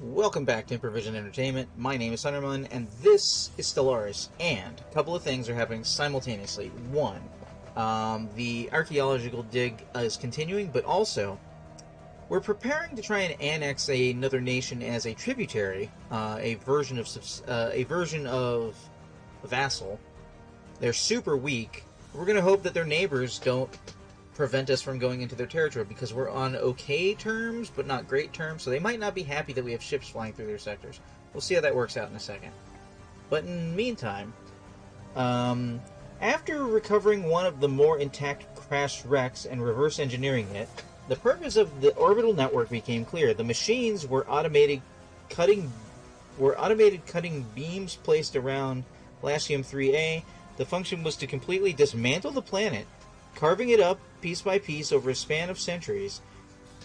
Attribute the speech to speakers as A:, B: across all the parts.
A: Welcome back to Improvision Entertainment. My name is Sunderman, and this is Stellaris. And a couple of things are happening simultaneously. One, the archaeological dig is continuing, but also we're preparing to try and annex another nation as a tributary, a version of a vassal. They're super weak. We're going to hope that their neighbors don't prevent us from going into their territory because we're on okay terms, but not great terms, so they might not be happy that we have ships flying through their sectors. We'll see how that works out in a second. But in the meantime, after recovering one of the more intact crashed wrecks and reverse engineering it, the purpose of the orbital network became clear. The machines were automated cutting beams placed around Latium 3A. The function was to completely dismantle the planet, carving it up piece by piece over a span of centuries.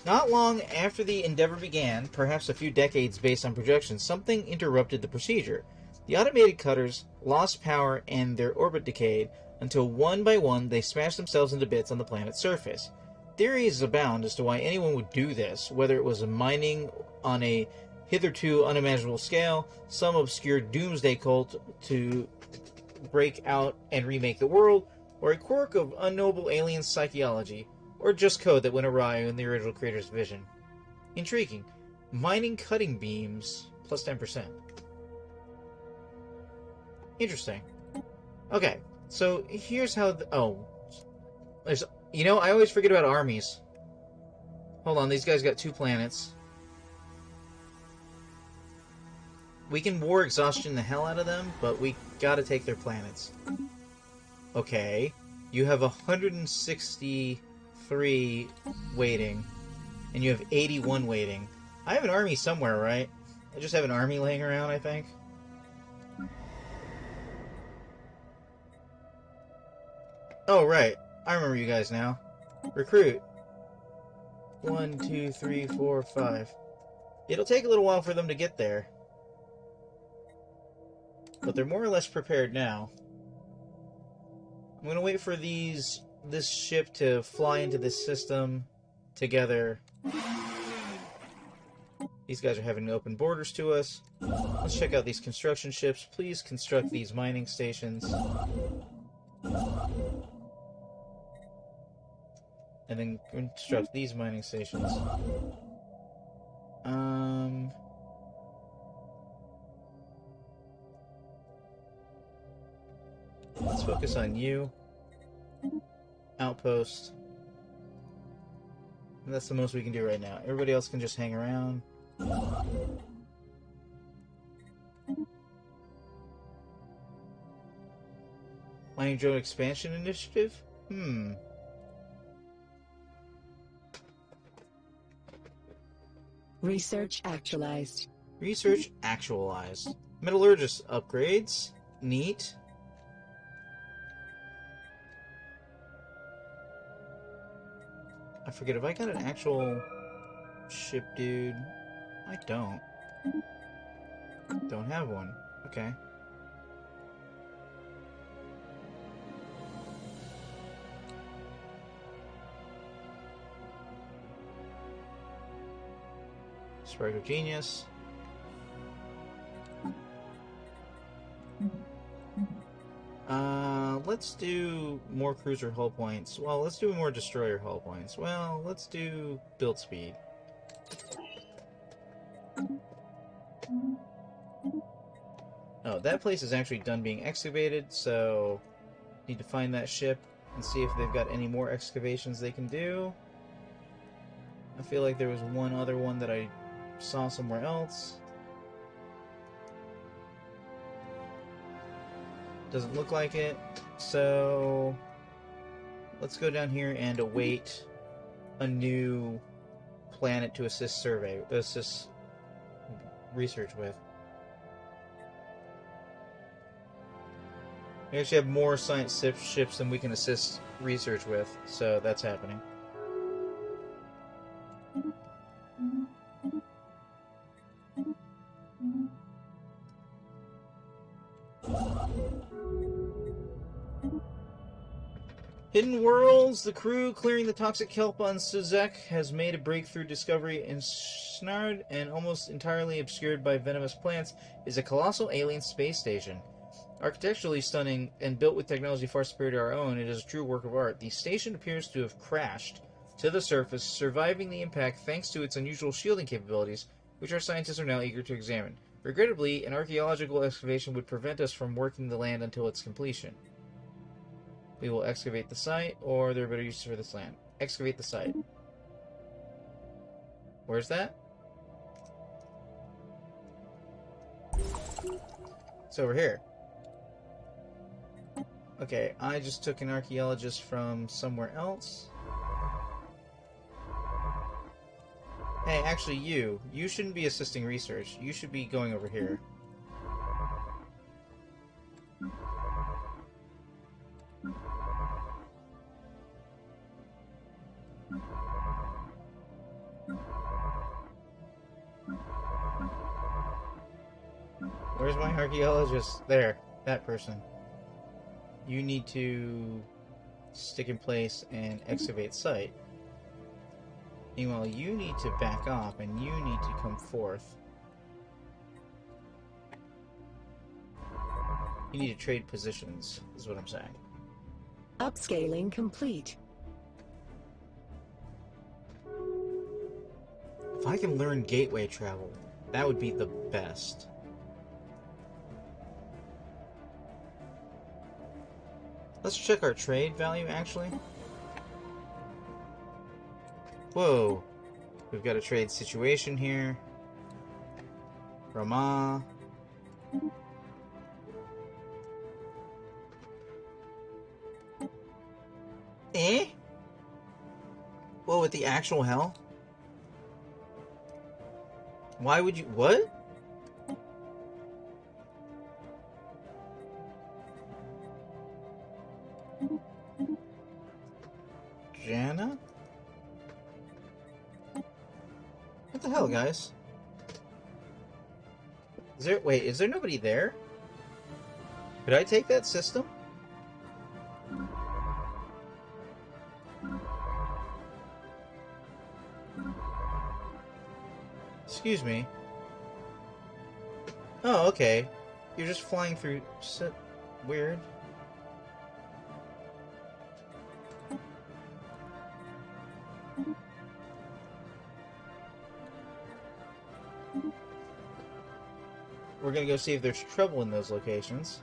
A: Not long after the endeavor began, perhaps a few decades based on projections, something interrupted the procedure. The automated cutters lost power and their orbit decayed until one by one they smashed themselves into bits on the planet's surface. Theories abound as to why anyone would do this, whether it was mining on a hitherto unimaginable scale, some obscure doomsday cult to break out and remake the world, or a quirk of unknowable alien psychology, or just code that went awry in the original creator's vision. Intriguing. Mining cutting beams plus 10%. Interesting. Okay, so here's how there's, I always forget about armies. Hold on, these guys got 2 planets. We can war exhaustion the hell out of them, but we gotta take their planets. Okay, you have 163 waiting, and you have 81 waiting. I have an army somewhere, right? I just have an army laying around, I think. Oh, right. I remember you guys now. Recruit. 1, 2, 3, 4, 5. It'll take a little while for them to get there, but they're more or less prepared now. I'm gonna wait for this ship to fly into this system together. These guys are having open borders to us. Let's check out these construction ships. Please construct these mining stations. And then construct these mining stations. Let's focus on you. Outpost. And that's the most we can do right now. Everybody else can just hang around. Mining drone expansion initiative?
B: Research actualized.
A: Research actualized. Metallurgist upgrades. Neat. I forget if I got an actual ship, dude. I don't. Don't have one. Okay. Spark of Genius. Let's do more cruiser hull points. Well, let's do more destroyer hull points. Well, let's do build speed. Oh, that place is actually done being excavated, so need to find that ship and see if they've got any more excavations they can do. I feel like there was one other one that I saw somewhere else. Doesn't look like it, so let's go down here and await a new planet to assist research with. We actually have more science ships than we can assist research with, so that's happening. Hidden Worlds. The crew clearing the toxic kelp on Suzek has made a breakthrough discovery. Ensnared and almost entirely obscured by venomous plants is a colossal alien space station. Architecturally stunning and built with technology far superior to our own, it is a true work of art. The station appears to have crashed to the surface, surviving the impact thanks to its unusual shielding capabilities, which our scientists are now eager to examine. Regrettably, an archaeological excavation would prevent us from working the land until its completion. We will excavate the site, or there are better uses for this land. Excavate the site. Where's that? It's over here. Okay, I just took an archaeologist from somewhere else. Hey, actually you shouldn't be assisting research. You should be going over here. Where's my archaeologist? There, that person. You need to stick in place and excavate site. Meanwhile, you need to back off and you need to come forth. You need to trade positions, is what I'm saying.
B: Upscaling complete.
A: If I can learn gateway travel, that would be the best. Let's check our trade value, actually. Whoa. We've got a trade situation here. Rama. Eh? Whoa, with the actual hell? Why would you... What? Jana? What the hell, guys? Wait, is there nobody there? Could I take that system? Excuse me. Oh, okay. You're just flying through... Weird. We're gonna go see if there's trouble in those locations.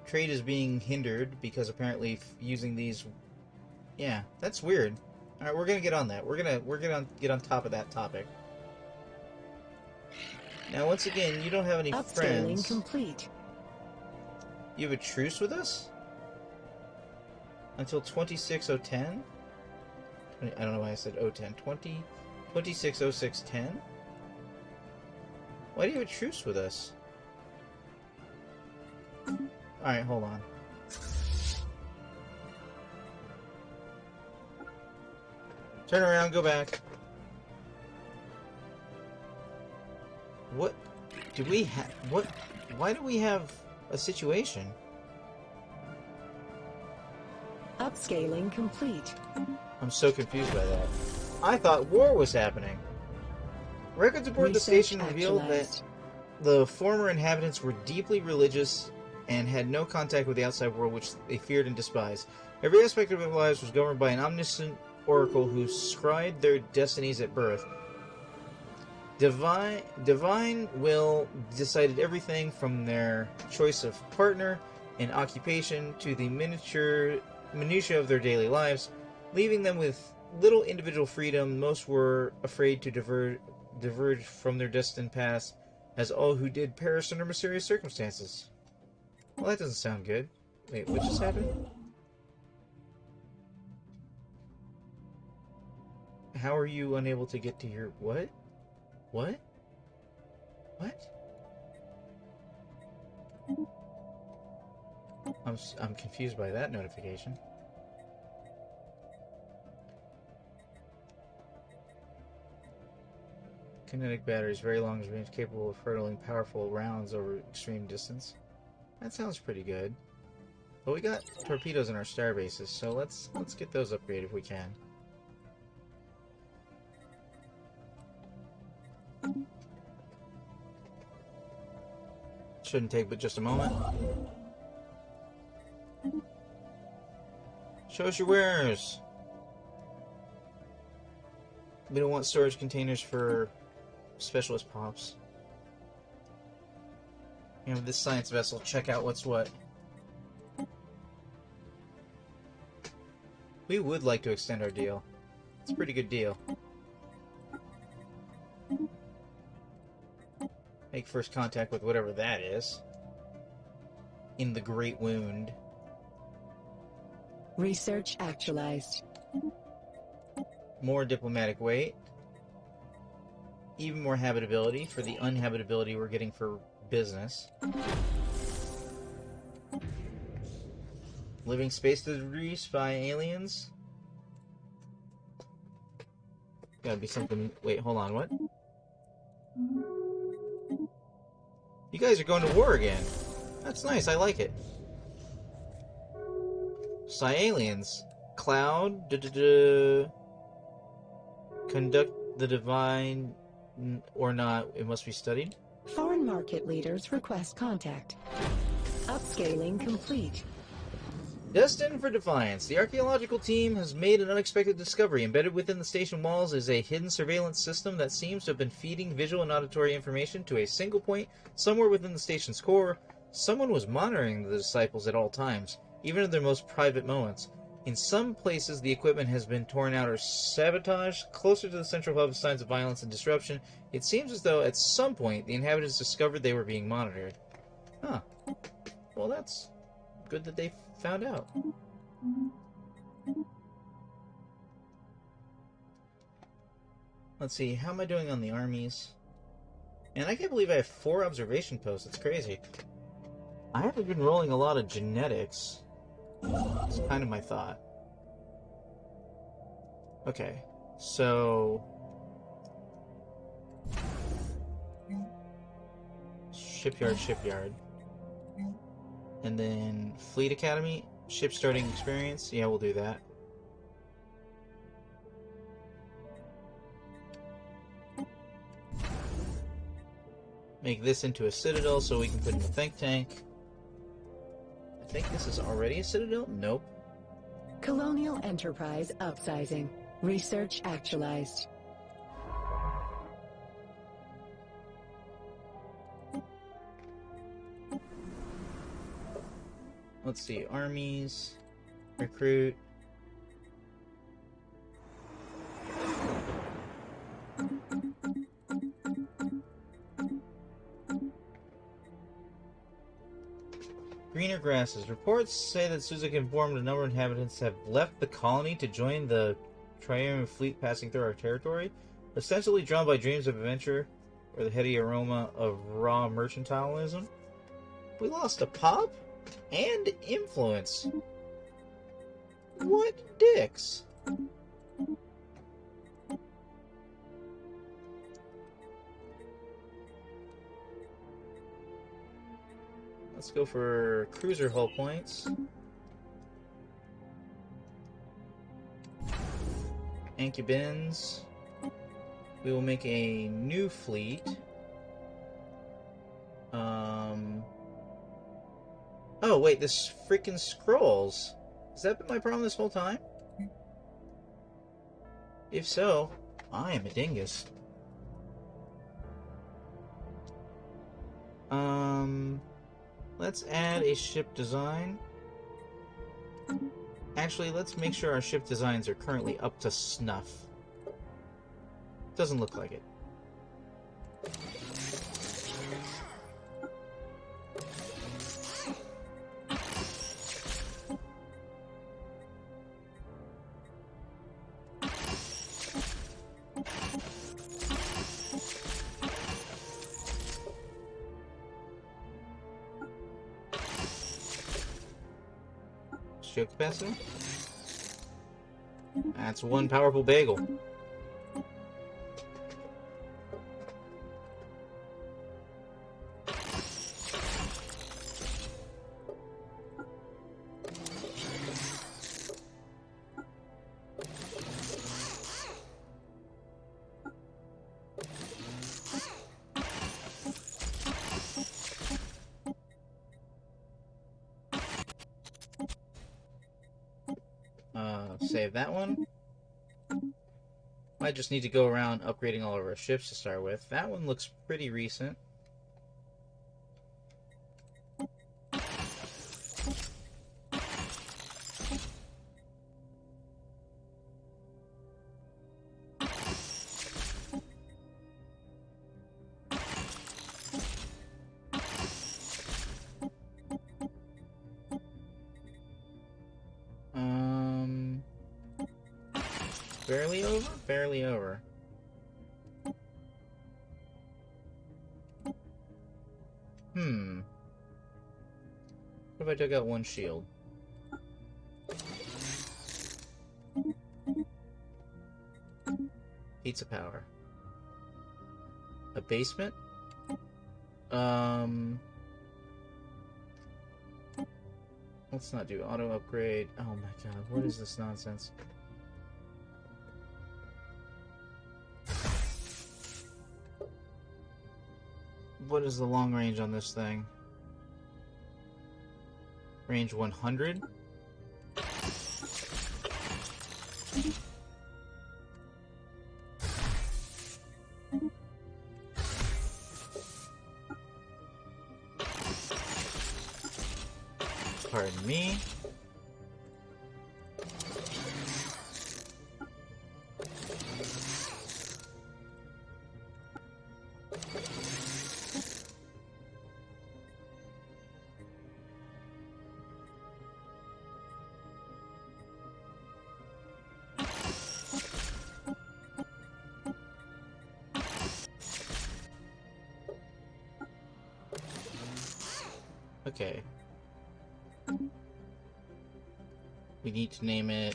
A: Trade is being hindered because apparently using these... Yeah, that's weird. Alright, we're gonna get on that. We're gonna get on top of that topic. Now, once again, you don't have any friends.
B: Upscaling complete.
A: You have a truce with us? Until 26010? I don't know why I said 010. 260610? Why do you have a truce with us? Alright, hold on. Turn around, go back. What do we have? What? Why do we have a situation?
B: Upscaling complete.
A: I'm so confused by that. I thought war was happening. Records aboard the station revealed that the former inhabitants were deeply religious and had no contact with the outside world, which they feared and despised. Every aspect of their lives was governed by an omniscient oracle who scribed their destinies at birth. Divine will decided everything from their choice of partner and occupation to the minutiae of their daily lives, leaving them with little individual freedom. Most were afraid to diverge from their destined paths, as all who did perished under mysterious circumstances. Well, that doesn't sound good. Wait, what just happened? How are you unable to get to your... What? What? What? I'm confused by that notification. Kinetic batteries, very long range, capable of hurtling powerful rounds over extreme distance. That sounds pretty good. But we got torpedoes in our star bases, so let's get those upgraded if we can. Shouldn't take but just a moment. Show us your wares. We don't want storage containers for specialist pops. You know, this science vessel, check out what's what. We would like to extend our deal. It's a pretty good deal. Make first contact with whatever that is. In the Great Wound.
B: Research actualized.
A: More diplomatic weight. Even more habitability for the uninhabitability we're getting for business. Living space debris by aliens. Gotta be something... Wait, hold on, what? You guys are going to war again. That's nice, I like it. Aliens. Cloud. Conduct the divine or not, it must be studied.
B: Foreign market leaders request contact. Upscaling complete.
A: Destined for defiance, the archaeological team has made an unexpected discovery. Embedded within the station walls is a hidden surveillance system that seems to have been feeding visual and auditory information to a single point somewhere within the station's core. Someone was monitoring the disciples at all times, even in their most private moments. In some places, the equipment has been torn out or sabotaged. Closer to the central hub, signs of violence and disruption. It seems as though at some point the inhabitants discovered they were being monitored. Huh. Well, that's good that they found out. Let's see, how am I doing on the armies? And I can't believe I have 4 observation posts. It's crazy. I haven't been rolling a lot of genetics. It's kind of my thought. Okay, so... Shipyard. And then Fleet Academy, ship starting experience. Yeah, we'll do that. Make this into a citadel so we can put in a think tank. I think this is already a citadel? Nope.
B: Colonial Enterprise upsizing. Research actualized.
A: Let's see, armies, recruit. Greener grasses. Reports say that Suzuki informed a number of inhabitants have left the colony to join the Triarian fleet passing through our territory, ostensibly drawn by dreams of adventure or the heady aroma of raw mercantilism. We lost a pop? And influence. What dicks? Let's go for cruiser hull points. Ankubins. We will make a new fleet. Oh, wait, this freaking scrolls. Has that been my problem this whole time? If so, I am a dingus. Let's add a ship design. Actually, let's make sure our ship designs are currently up to snuff. Doesn't look like it. Capacity? That's one powerful bagel. Save that one. Might just need to go around upgrading all of our ships to start with. That one looks pretty recent. Barely over? Barely over. What if I took out one shield? Pizza power. A basement? Let's not do auto upgrade. Oh my god, what is this nonsense? What is the long range on this thing? Range 100? Pardon me. Okay. We need to name it,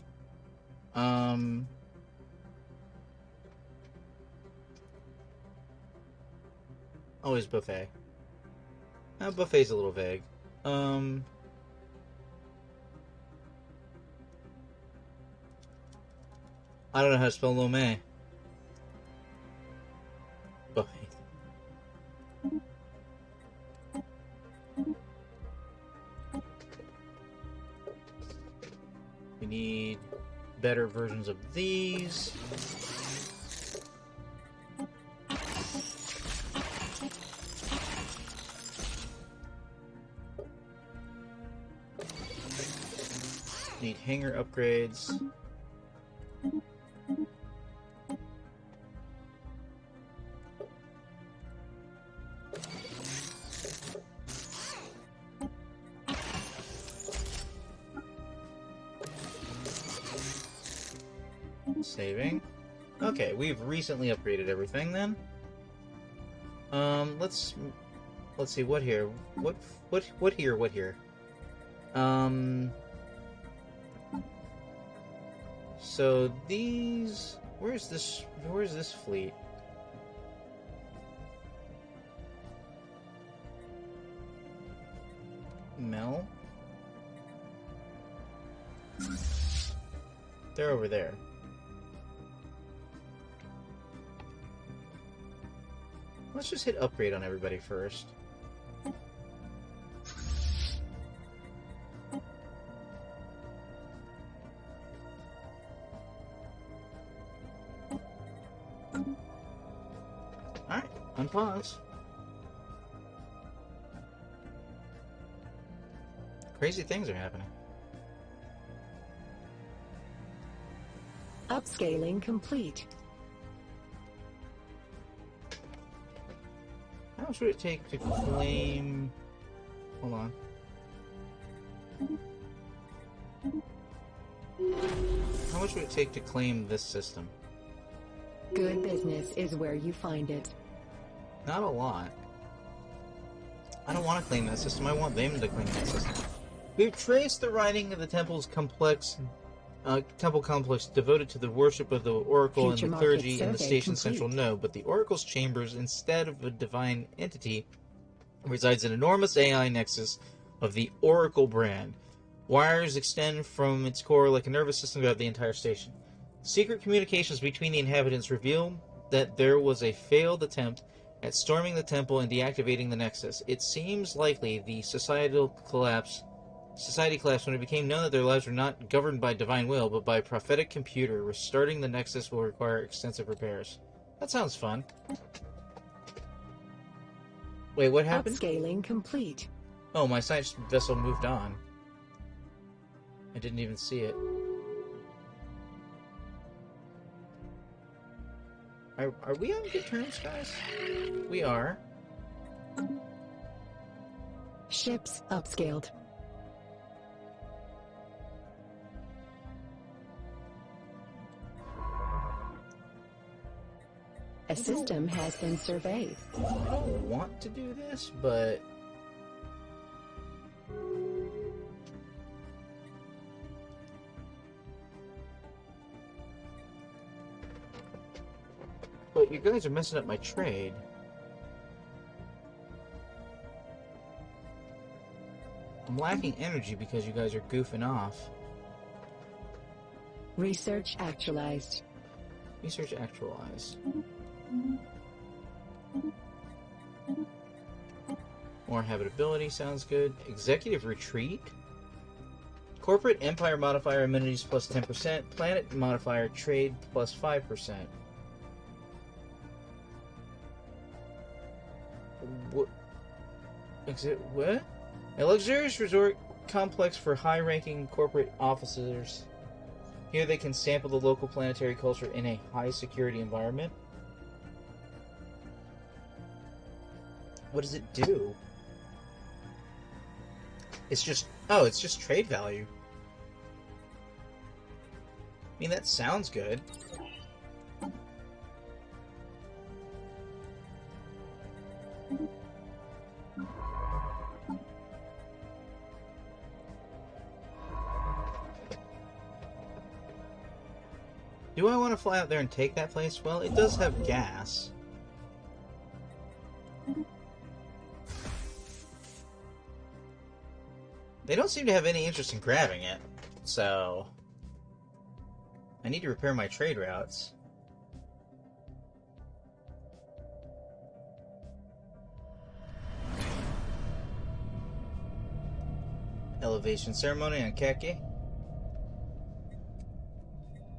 A: always buffet. Buffet's a little vague. I don't know how to spell lo mein. Buffet. We need better versions of these. Need hangar upgrades. Saving. Okay, we've recently upgraded everything then. Let's see, what here? What here? So these, where's this fleet? Mel? They're over there. Let's just hit upgrade on everybody first. Alright, unpause. Crazy things are happening.
B: Upscaling complete.
A: How much would it take to claim... Hold on. How much would it take to claim this system?
B: Good business is where you find it.
A: Not a lot. I don't want to claim that system. I want them to claim that system. We've traced the writing of the temple's temple complex devoted to the worship of the Oracle and the clergy in the station's central node, but the Oracle's chambers, instead of a divine entity, resides an enormous AI nexus of the Oracle brand. Wires extend from its core like a nervous system throughout the entire station. Secret communications between the inhabitants reveal that there was a failed attempt at storming the temple and deactivating the nexus. It seems likely the societal collapse Society collapsed when it became known that their lives were not governed by divine will, but by a prophetic computer. Restarting the Nexus will require extensive repairs. That sounds fun. Wait, what happened?
B: Upscaling complete.
A: Oh, my science vessel moved on. I didn't even see it. Are we on good terms, guys? We are.
B: Ships upscaled. A system has been surveyed.
A: I don't want to do this, but... But you guys are messing up my trade. I'm lacking energy because you guys are goofing off.
B: Research actualized.
A: Research actualized. More habitability sounds good. Executive retreat. Corporate empire modifier amenities plus 10%. Planet modifier trade plus 5%. What? What? A luxurious resort complex for high-ranking corporate officers. Here they can sample the local planetary culture in a high-security environment. What does it do? It's just... Oh, it's just trade value. I mean, that sounds good. Do I want to fly out there and take that place? Well, it does have gas. They don't seem to have any interest in grabbing it, so... I need to repair my trade routes. Elevation ceremony on Keki.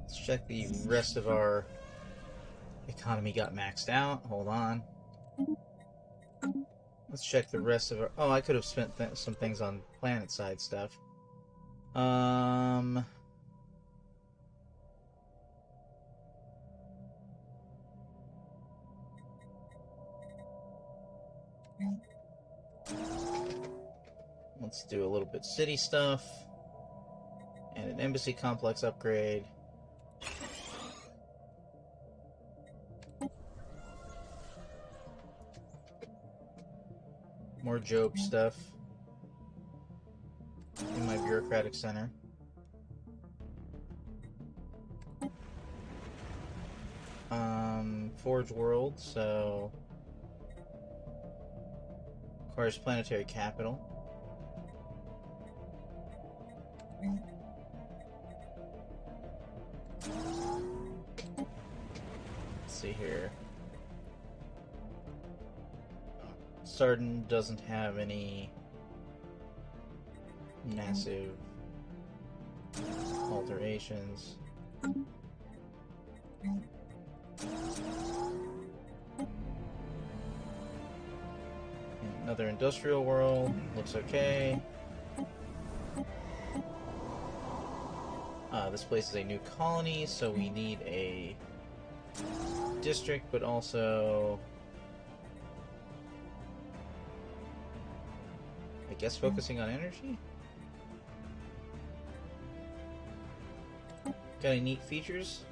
A: Let's check the rest of our economy got maxed out. Hold on. Let's check the rest of our... Oh, I could have spent some things on planet side stuff. Let's do a little bit city stuff. And an embassy complex upgrade. More joke stuff in my bureaucratic center. Forge World, so requires planetary capital. Let's see here. Sardin doesn't have any massive alterations. Another industrial world looks okay. This place is a new colony, so we need a district, but also I guess focusing on energy? Got any neat features?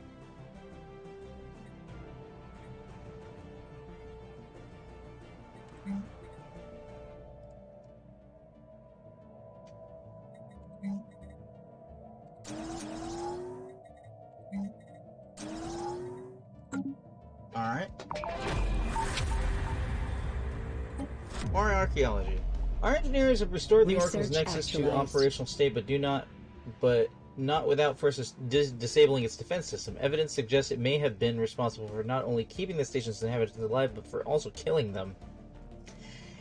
A: Alright. More archaeology. Our engineers have restored the Oracle's Nexus to operational state, but not without first disabling its defense system. Evidence suggests it may have been responsible for not only keeping the station's inhabitants alive, but for also killing them.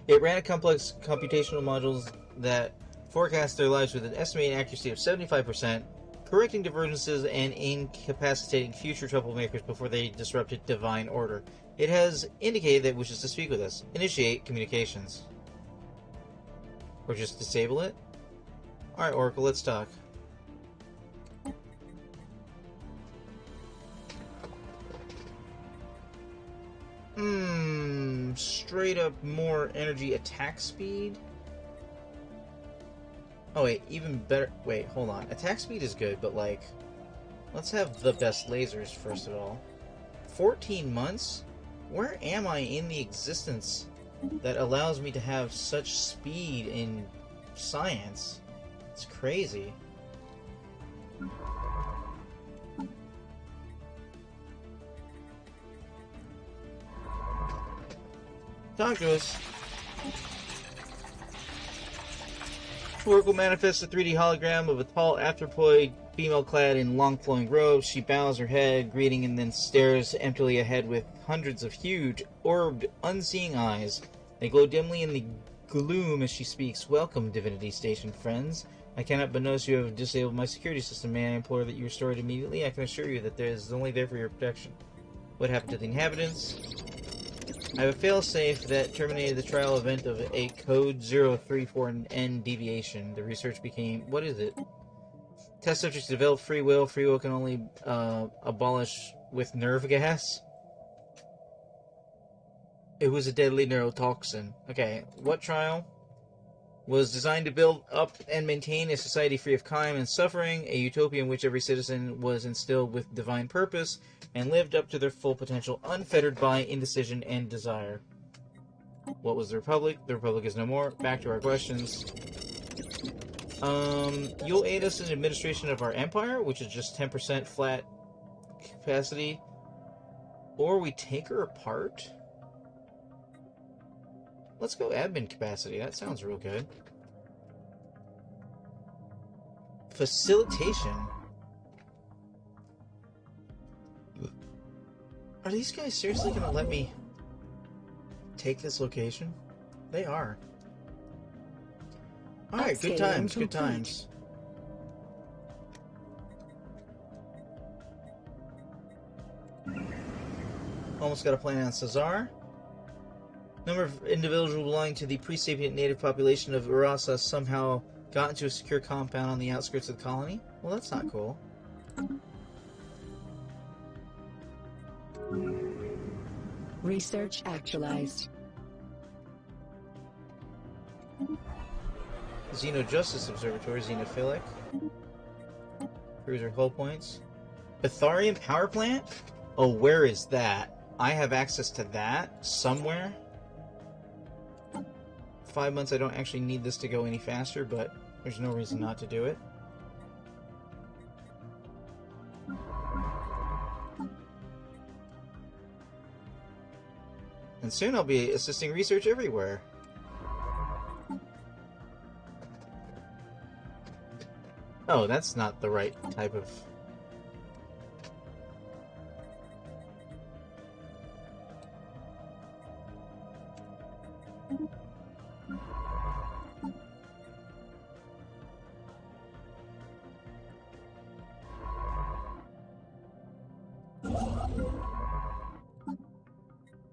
A: It ran a complex computational modules that forecast their lives with an estimated accuracy of 75%, correcting divergences and incapacitating future troublemakers before they disrupted divine order. It has indicated that it wishes to speak with us. Initiate communications. Or just disable it? Alright, Oracle, let's talk. Straight up more energy attack speed? Oh wait, even better. Wait, hold on. Attack speed is good, but like, let's have the best lasers first of all. 14 months? Where am I in the existence that allows me to have such speed in science? It's crazy. Talk to us. Oracle manifests a 3D hologram of a tall anthropoid female clad in long flowing robes. She bows her head, greeting, and then stares emptily ahead with hundreds of huge, orbed, unseeing eyes. They glow dimly in the gloom as she speaks. Welcome, Divinity Station friends. I cannot but notice you have disabled my security system. May I implore that you restore it immediately? I can assure you that it is only there for your protection. What happened to the inhabitants? I have a failsafe that terminated the trial event of a code 034N deviation. The research became... What is it? Test subjects develop free will. Free will can only abolish with nerve gas. It was a deadly neurotoxin. Okay, what trial? Was designed to build up and maintain a society free of crime and suffering, a utopia in which every citizen was instilled with divine purpose and lived up to their full potential, unfettered by indecision and desire. What was the Republic? The Republic is no more. Back to our questions. You'll aid us in administration of our empire, which is just 10% flat capacity. Or we take her apart? Let's go admin capacity. That sounds real good. Facilitation. Are these guys seriously going to let me take this location? They are. Alright, good times, good times. Almost got a plan on Cesar. Number of individuals belonging to the pre-sapient native population of Urasa somehow got into a secure compound on the outskirts of the colony. Well, that's not cool.
B: Research actualized.
A: Xeno Justice Observatory, Xenophilic. Cruiser hull points. Betharian Power Plant? Oh, where is that? I have access to that somewhere? 5 months, I don't actually need this to go any faster, but there's no reason not to do it. And soon I'll be assisting research everywhere. Oh, that's not the right type of...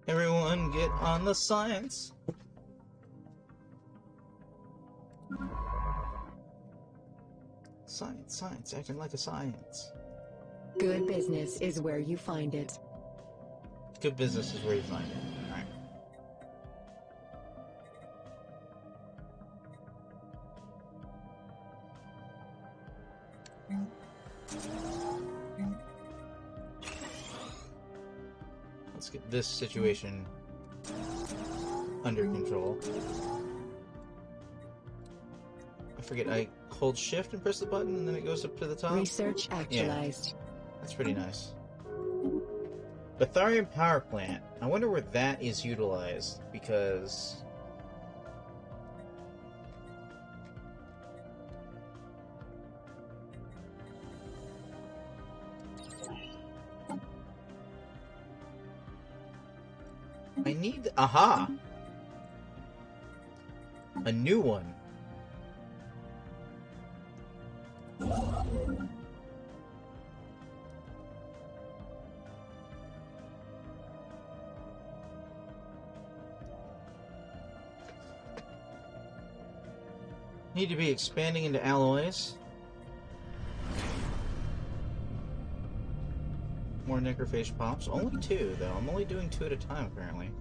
A: Everyone get on the science. Science, science, acting like a science.
B: Good business is where you find it.
A: Good business is where you find it. Alright. Let's get this situation under control. I forget, I hold shift and press the button and then it goes up to the top?
B: Research actualized.
A: Yeah, that's pretty nice. Betharian Power Plant. I wonder where that is utilized, because... I need... Aha! A new one. Need to be expanding into alloys. More necrophage pops. Only 2, though. I'm only doing 2 at a time, apparently.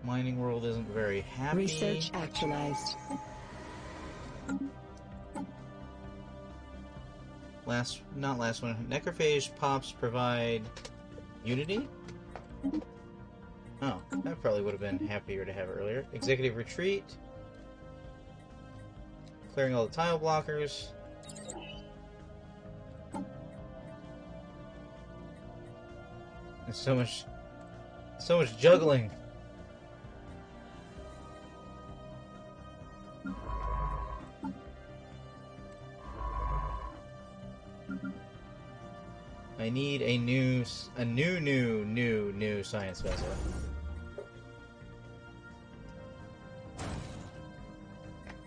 A: Mining world isn't very happy.
B: Research actualized.
A: Not last one. Necrophage pops provide unity? Oh, that probably would have been happier to have earlier. Executive retreat. Clearing all the tile blockers. There's so much juggling. I need a new science vessel.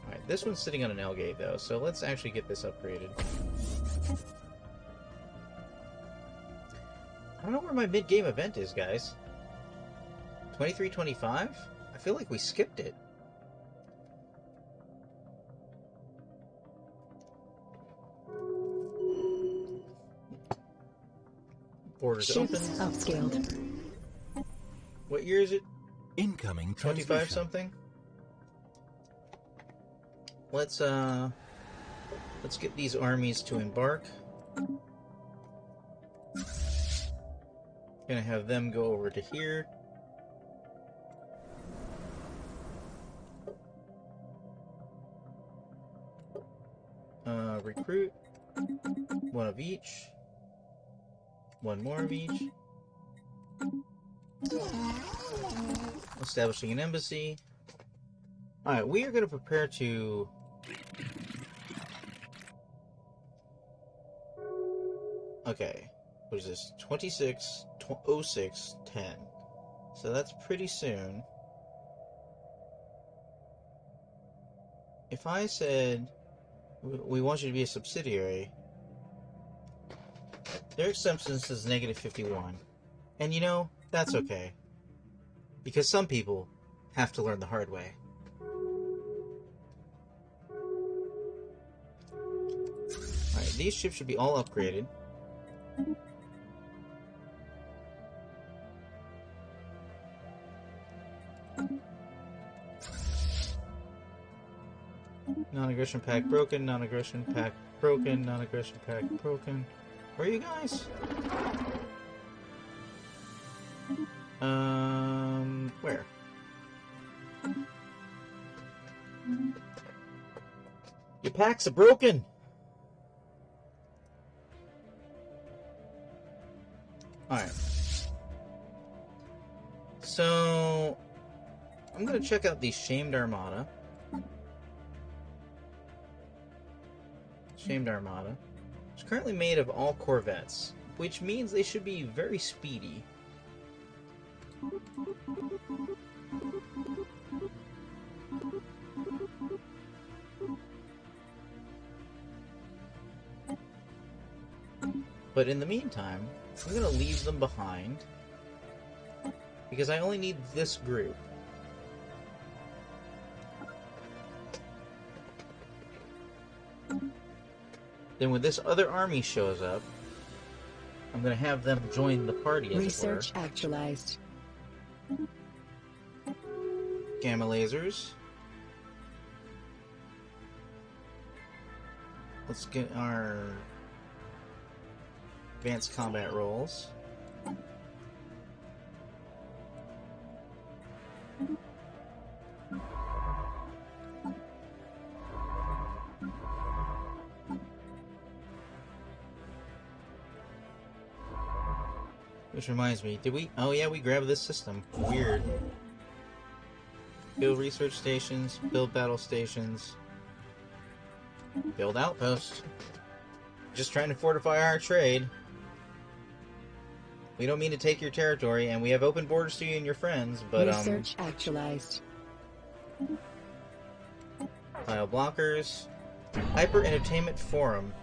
A: Alright, this one's sitting on an L gate though, so let's actually get this upgraded. I don't know where my mid-game event is, guys. 23-25? I feel like we skipped it. Borders open.
B: Upscaled.
A: What year is it?
C: Incoming
A: 25 something? Let's get these armies to embark. Gonna have them go over to here. Recruit. One of each. One more of each. Establishing an embassy. Alright, we are going to prepare to... Okay. What is this? 26/06/10. So that's pretty soon. If I said, we want you to be a subsidiary, their acceptance is -51. And you know, that's okay. Because some people have to learn the hard way. Alright, these ships should be all upgraded. Non-aggression pack broken, non-aggression pack broken, non-aggression pack broken. Where are you guys? Where? Your packs are broken! Alright. So, I'm gonna check out the Shamed Armada. Shamed Armada. It's currently made of all Corvettes, which means they should be very speedy. But in the meantime, I'm going to leave them behind because I only need this group. Then when this other army shows up, I'm going to have them join the party, as
B: Research
A: it were.
B: actualized.
A: Gamma lasers. Let's get our advanced combat rolls. Which reminds me, did we... Oh yeah, we grabbed this system. Weird. Build research stations, build battle stations, build outposts. Just trying to fortify our trade. We don't mean to take your territory, and we have open borders to you and your friends, but,
B: Research actualized.
A: Tile blockers. Hyper Entertainment Forum.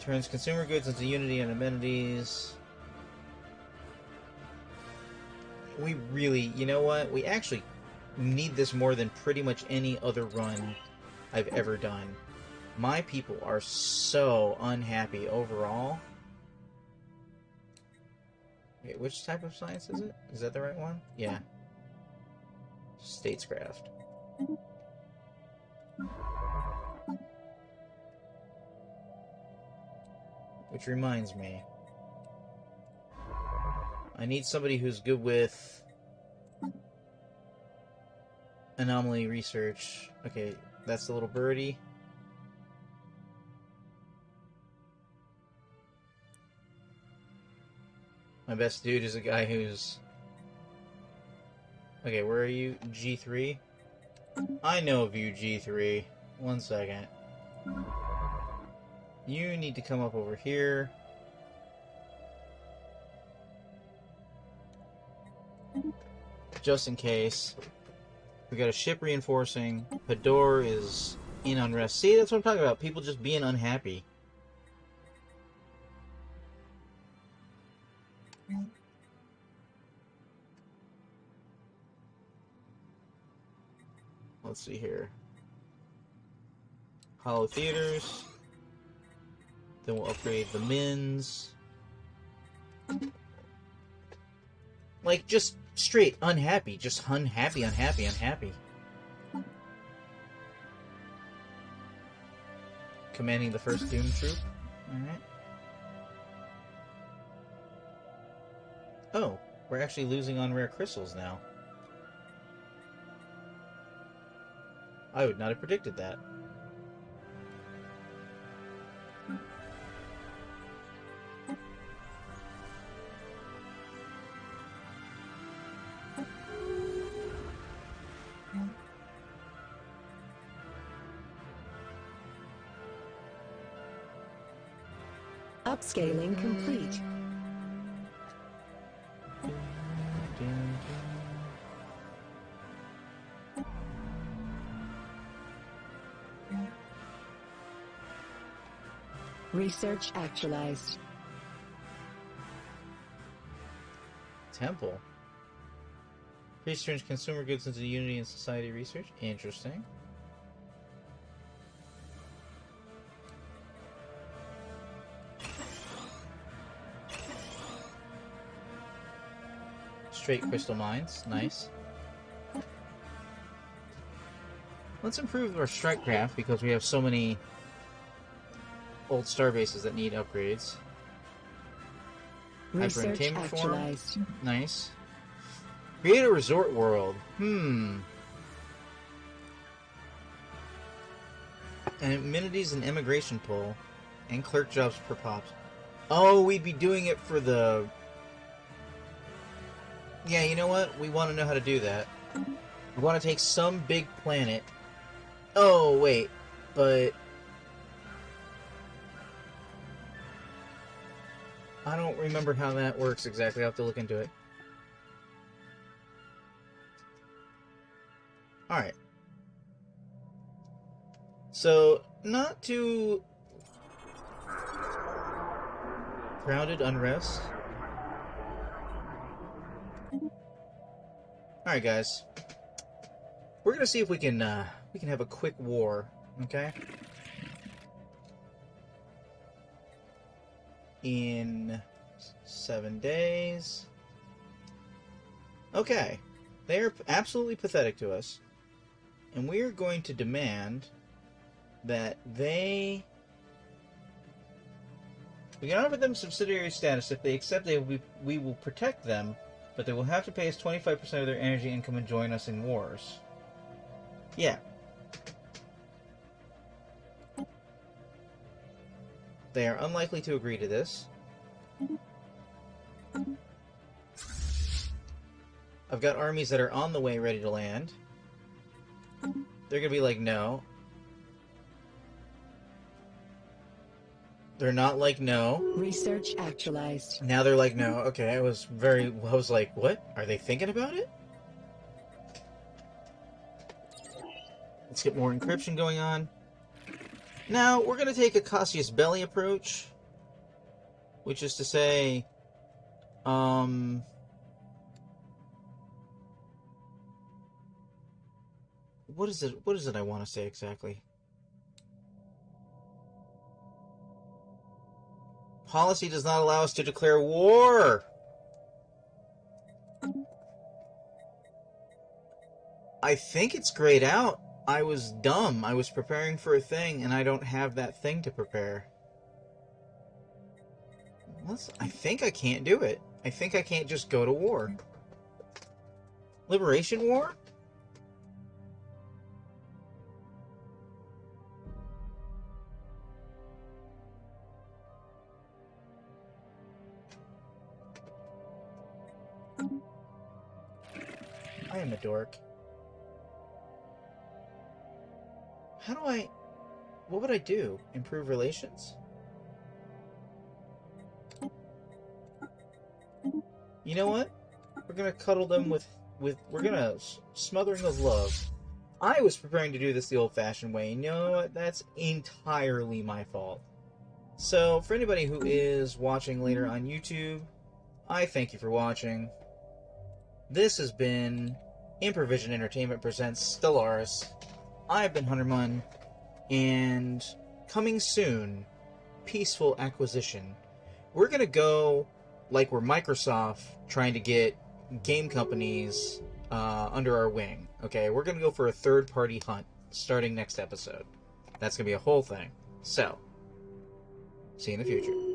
A: Turns consumer goods into Unity and amenities. We really, you know what? We actually need this more than pretty much any other run I've ever done. My people are so unhappy overall. Wait, which type of science is it? Is that the right one? Yeah. Statescraft. Which reminds me, I need somebody who's good with anomaly research. Okay, that's the little birdie. My best dude is a guy who's... Okay, where are you? G3? I know of you, G3. One second. You need to come up over here. Just in case. We got a ship reinforcing. Hador is in unrest. See, that's what I'm talking about. People just being unhappy. Let's see here. Hollow Theaters. Then we'll upgrade the Mins. Like, just straight unhappy. Just unhappy, unhappy, unhappy. Commanding the first Doom Troop. Alright. Oh, we're actually losing on rare crystals now. I would not have predicted that.
B: Upscaling complete. Research actualized.
A: Temple. Priest turns consumer goods into Unity and Society research. Interesting. Straight crystal mines. Nice. Let's improve our strike craft because we have so many old star bases that need upgrades.
B: Research
A: Hyper-entertainment form.
B: actualized.
A: Nice. Create a resort world. And amenities and immigration pool. And clerk jobs per pops. Oh, we'd be doing it for the... Yeah, you know what? We want to know how to do that. We want to take some big planet. Oh, wait. But... I don't remember how that works exactly. I'll have to look into it. Alright. So, not too... crowded unrest. Alright, guys. We're gonna see if we can have a quick war, okay? In 7 days. Okay. They are absolutely pathetic to us. And we are going to demand that they... We can offer them subsidiary status. If they accept it, we will protect them, but they will have to pay us 25% of their energy income and join us in wars. Yeah. They are unlikely to agree to this. I've got armies that are on the way ready to land. They're gonna be like, no. They're not like, no.
B: Research actualized.
A: Now they're like, no. Okay, I was like, what? Are they thinking about it? Let's get more encryption going on. Now, we're going to take a Cassius Belli approach. Which is to say, what is it I want to say exactly? Policy does not allow us to declare war. I think it's grayed out. I was dumb. I was preparing for a thing, and I don't have that thing to prepare. I think I can't do it. I think I can't just go to war. Liberation War? I am a dork. How do I... What would I do? Improve relations? You know what? We're gonna cuddle them with we're gonna smothering of love. I was preparing to do this the old-fashioned way. You know what? That's entirely my fault. So, for anybody who is watching later on YouTube, I thank you for watching. This has been Improvision Entertainment presents Stellaris. I've been Hunter Munn, and coming soon, Peaceful Acquisition. We're gonna go like we're Microsoft trying to get game companies under our wing. Okay, we're gonna go for a third-party hunt starting next episode. That's gonna be a whole thing. So, see you in the future.